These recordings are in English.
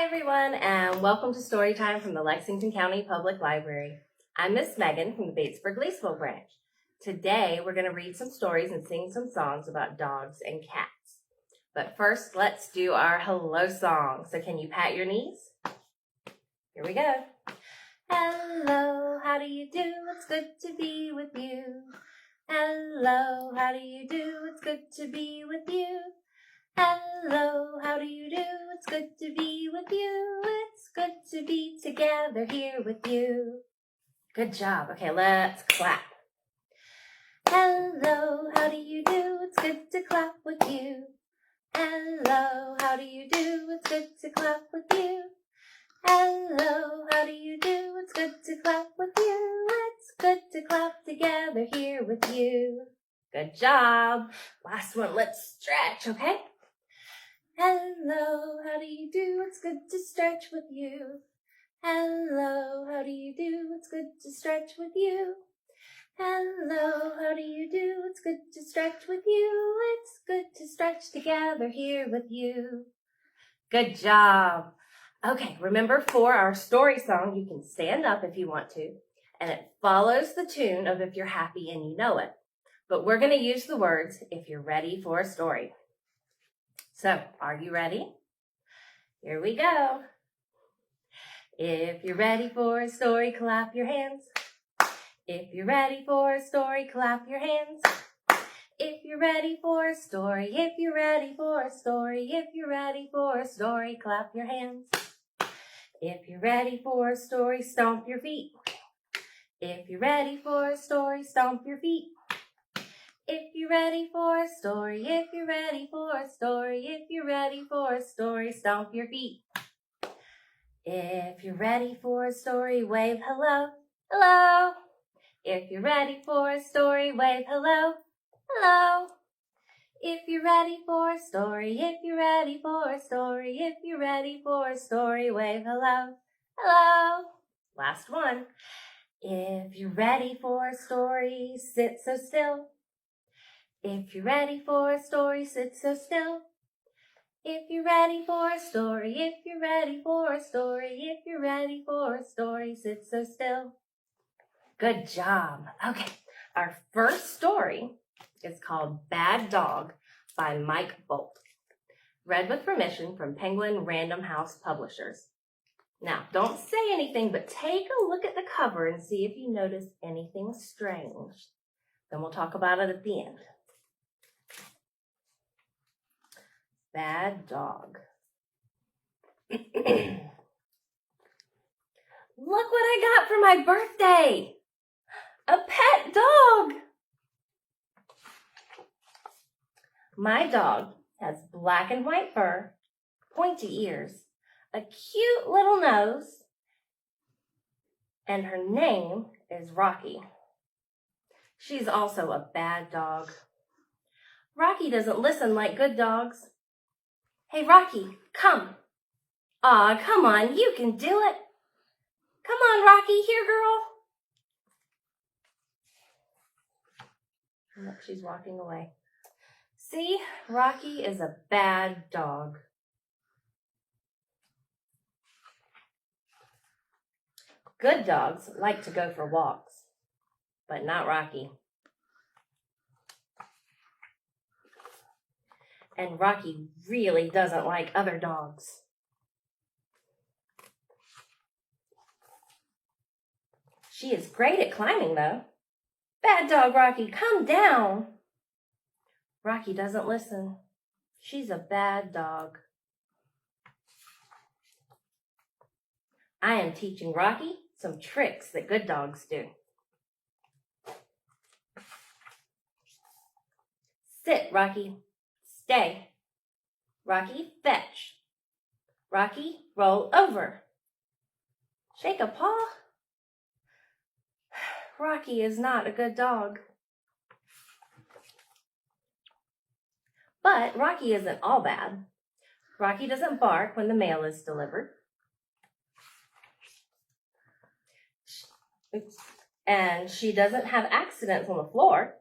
Hi everyone, and welcome to Storytime from the Lexington County Public Library. I'm Miss Megan from the Batesburg-Leesville Branch. Today we're going to read some stories and sing some songs about dogs and cats. But first, let's do our hello song. So can you pat your knees? Here we go. Hello, how do you do? It's good to be with you. Hello, how do you do? It's good to be with you. Hello, how do you do? It's good to be with you. It's good to be together here with you. Good job. Okay, let's clap. Hello, how do you do? It's good to clap with you. Hello, how do you do? It's good to clap with you. Hello, how do you do? It's good to clap with you. It's good to clap together here with you. Good job. Last one, let's stretch, okay? Hello, how do you do? It's good to stretch with you. Hello, how do you do? It's good to stretch with you. Hello, how do you do? It's good to stretch with you. It's good to stretch together here with you. Good job. Okay, remember for our story song, you can stand up if you want to, and it follows the tune of If You're Happy and You Know It. But we're going to use the words if you're ready for a story. So, are you ready? Here we go. If you're ready for a story, clap your hands. If you're ready for a story, clap your hands. If you're ready for a story, if you're ready for a story, if you're ready for a story, clap your hands. If you're ready for a story, stomp your feet. If you're ready for a story, stomp your feet. If you're ready for a story, if you're ready for a story, if you're ready for a story, stomp your feet. If you're ready for a story, wave hello, hello. If you're ready for a story, wave hello, hello. If you're ready for a story, if you're ready for a story, if you're ready for a story, wave hello, hello. Last one. If you're ready for a story, sit so still. If you're ready for a story, sit so still. If you're ready for a story, if you're ready for a story, if you're ready for a story, sit so still. Good job. Okay, our first story is called Bad Dog by Mike Boldt. Read with permission from Penguin Random House Publishers. Now, don't say anything, but take a look at the cover and see if you notice anything strange. Then we'll talk about it at the end. Bad Dog. Look what I got for my birthday! A pet dog! My dog has black and white fur, pointy ears, a cute little nose, and her name is Rocky. She's also a bad dog. Rocky doesn't listen like good dogs. Hey, Rocky, come. Aw, come on, you can do it. Come on, Rocky, here, girl. Look, she's walking away. See, Rocky is a bad dog. Good dogs like to go for walks, but not Rocky. And Rocky really doesn't like other dogs. She is great at climbing, though. Bad dog, Rocky, come down. Rocky doesn't listen. She's a bad dog. I am teaching Rocky some tricks that good dogs do. Sit, Rocky. Stay. Rocky, fetch. Rocky, roll over. Shake a paw. Rocky is not a good dog. But Rocky isn't all bad. Rocky doesn't bark when the mail is delivered. And she doesn't have accidents on the floor.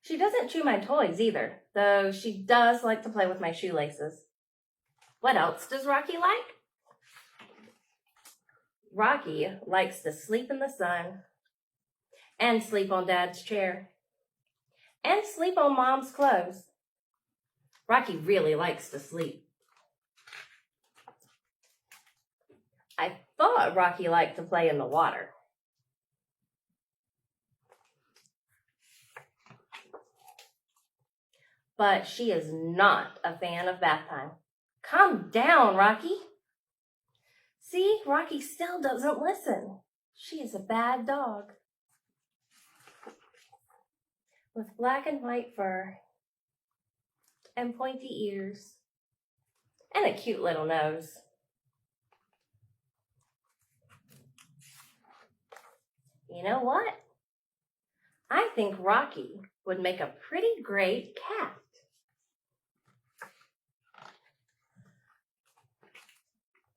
She doesn't chew my toys either, though she does like to play with my shoelaces. What else does Rocky like? Rocky likes to sleep in the sun and sleep on Dad's chair and sleep on Mom's clothes. Rocky really likes to sleep. I thought Rocky liked to play in the water. But she is not a fan of bath time. Calm down, Rocky. See, Rocky still doesn't listen. She is a bad dog. With black and white fur and pointy ears and a cute little nose. You know what? I think Rocky would make a pretty great cat.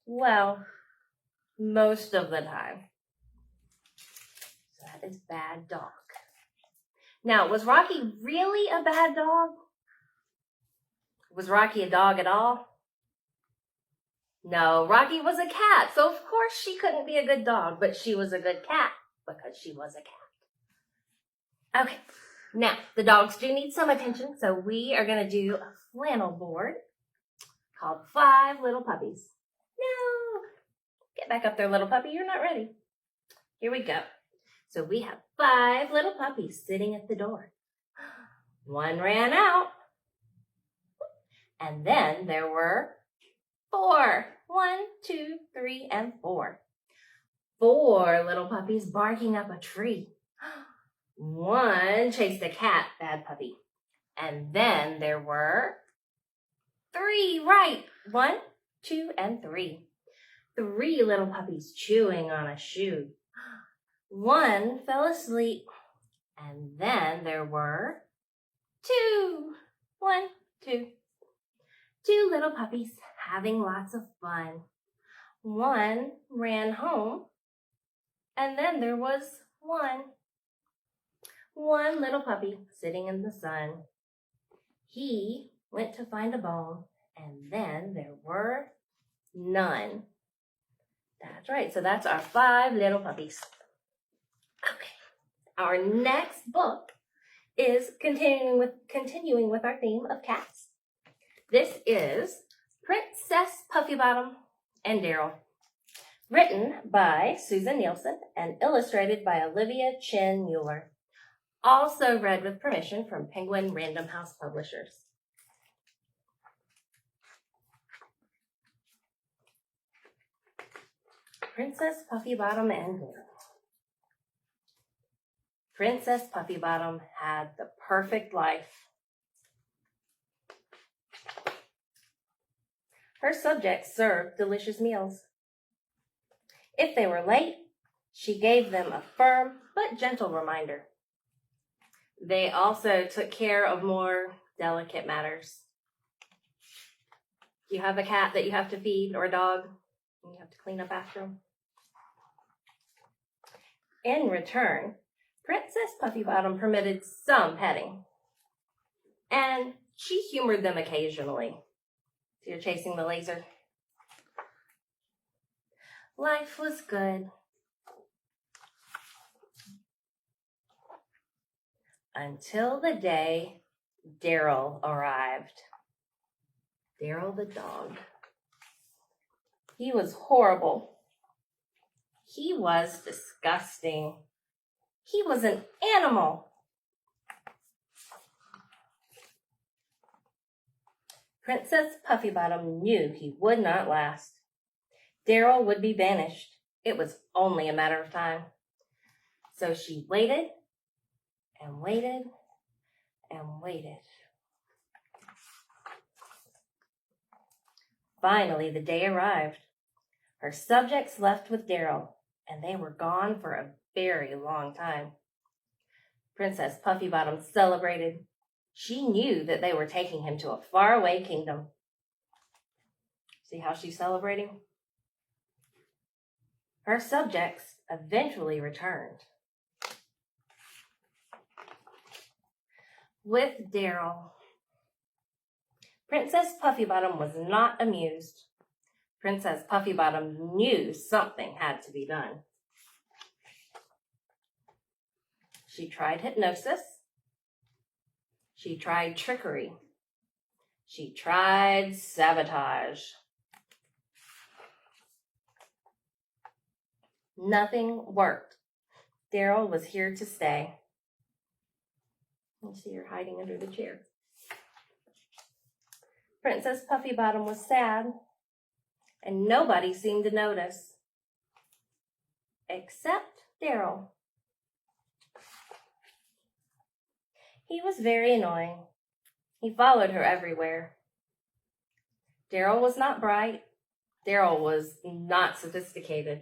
Well, most of the time. So that is bad dog. Now, was Rocky really a bad dog? Was Rocky a dog at all? No, Rocky was a cat, so of course she couldn't be a good dog, but she was a good cat because she was a cat. Okay, now the dogs do need some attention, so we are going to do a flannel board called 5 Little Puppies. No, get back up there, little puppy, you're not ready. Here we go. So we have 5 little puppies sitting at the door. One ran out. And then there were 4. 1, 2, 3, and 4. 4 little puppies barking up a tree. One chased a cat, bad puppy. And then there were 3, right. 1, 2, and 3. 3 little puppies chewing on a shoe. One fell asleep, and then there were 2. 1, 2. 2 little puppies having lots of fun. One ran home, and then there was 1. 1 little puppy sitting in the sun. He went to find a bone, and then there were none. That's right, so that's our 5 little puppies. Okay, our next book is continuing with our theme of cats. This is Princess Puffybottom and Daryl, written by Susin Nielsend and illustrated by Olivia Mueller. Also read with permission from Penguin Random House Publishers. Princess Puffybottom and Daryl. Princess Puffybottom had the perfect life. Her subjects served delicious meals. If they were late, she gave them a firm but gentle reminder. They also took care of more delicate matters. Do you have a cat that you have to feed or a dog and you have to clean up after them? In return, Princess Puffybottom permitted some petting, and she humored them occasionally. So you're chasing the laser. Life was good. Until the day Daryl arrived. Daryl the dog. He was horrible. He was disgusting. He was an animal. Princess Puffybottom knew he would not last. Daryl would be banished. It was only a matter of time. So she waited and waited and waited. Finally, the day arrived. Her subjects left with Daryl, and they were gone for a very long time. Princess Puffybottom celebrated. She knew that they were taking him to a faraway kingdom. See how she's celebrating? Her subjects eventually returned. With Daryl. Princess Puffybottom was not amused. Princess Puffybottom knew something had to be done. She tried hypnosis. She tried trickery. She tried sabotage. Nothing worked. Daryl was here to stay. You see her hiding under the chair. Princess Puffybottom was sad, and nobody seemed to notice, except Daryl. He was very annoying. He followed her everywhere. Daryl was not bright. Daryl was not sophisticated.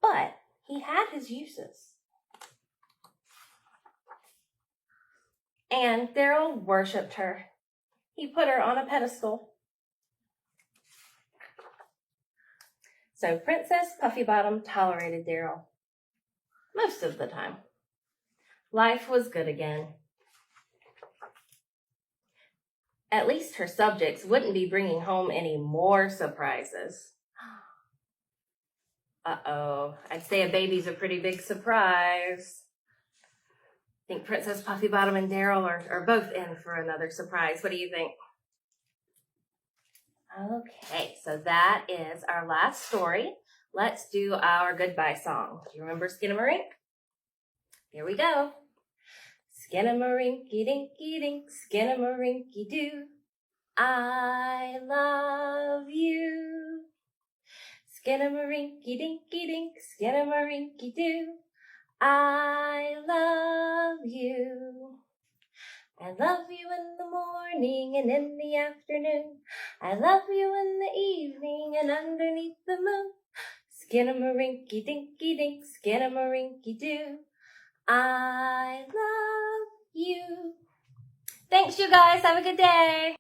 But he had his uses. And Daryl worshipped her. He put her on a pedestal. So Princess Puffybottom tolerated Daryl most of the time. Life was good again. At least her subjects wouldn't be bringing home any more surprises. Uh-oh, I'd say a baby's a pretty big surprise. I think Princess Puffybottom and Daryl are both in for another surprise. What do you think? Okay, so that is our last story. Let's do our goodbye song. Do you remember Skinamarink? Here we go. Skinnamarink-a-dinky-dink, Skinnamarink-a-doo. I love you. Skinnamarink-a-dinky-dink, Skinnamarink-a-doo. I love you. I love you in the morning and in the afternoon. I love you in the evening and underneath the moon. Skinnamarink-a-dinky-dink, Skinnamarink-a-doo. I love you. Thanks, you guys. Have a good day.